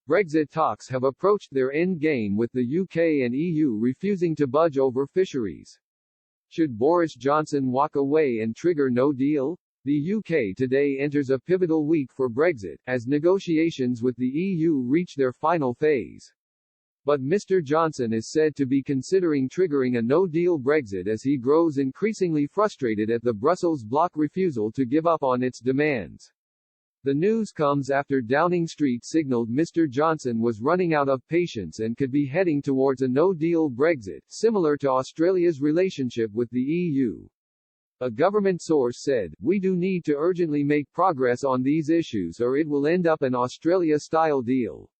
Brexit talks have approached their end game, with the UK and EU refusing to budge over fisheries. Should Boris Johnson walk away and trigger no deal? The UK today enters a pivotal week for Brexit, as negotiations with the EU reach their final phase. But Mr. Johnson is said to be considering triggering a no-deal Brexit as he grows increasingly frustrated at the Brussels bloc refusal to give up on its demands. The news comes after Downing Street signaled Mr. Johnson was running out of patience and could be heading towards a no-deal Brexit, similar to Australia's relationship with the EU. A government source said, "We do need to urgently make progress on these issues or it will end up an Australia-style deal.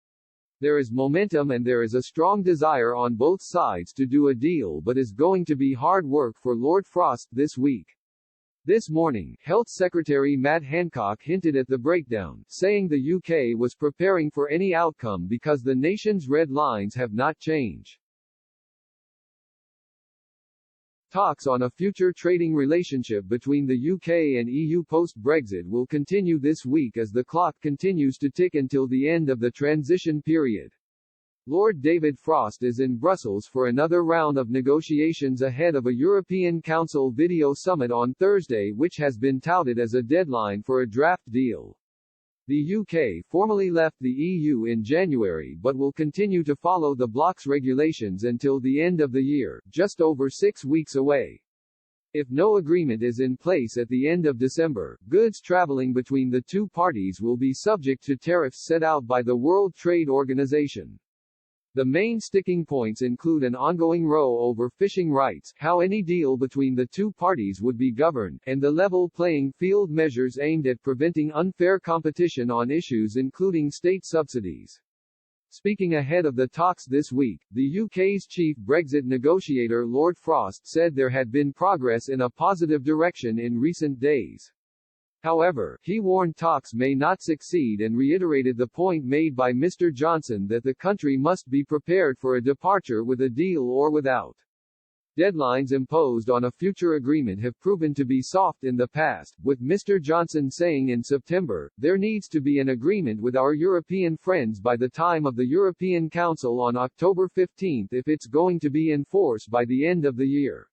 There is momentum and there is a strong desire on both sides to do a deal, but is going to be hard work for Lord Frost this week." This morning, Health Secretary Matt Hancock hinted at the breakdown, saying the UK was preparing for any outcome because the nation's red lines have not changed. Talks on a future trading relationship between the UK and EU post-Brexit will continue this week as the clock continues to tick until the end of the transition period. Lord David Frost is in Brussels for another round of negotiations ahead of a European Council video summit on Thursday, which has been touted as a deadline for a draft deal. The UK formally left the EU in January but will continue to follow the bloc's regulations until the end of the year, just over 6 weeks away. If no agreement is in place at the end of December, goods traveling between the two parties will be subject to tariffs set out by the World Trade Organization. The main sticking points include an ongoing row over fishing rights, how any deal between the two parties would be governed, and the level playing field measures aimed at preventing unfair competition on issues including state subsidies. Speaking ahead of the talks this week, the UK's chief Brexit negotiator Lord Frost said there had been progress in a positive direction in recent days. However, he warned talks may not succeed and reiterated the point made by Mr. Johnson that the country must be prepared for a departure with a deal or without. Deadlines imposed on a future agreement have proven to be soft in the past, with Mr. Johnson saying in September, "There needs to be an agreement with our European friends by the time of the European Council on October 15 if it's going to be in force by the end of the year."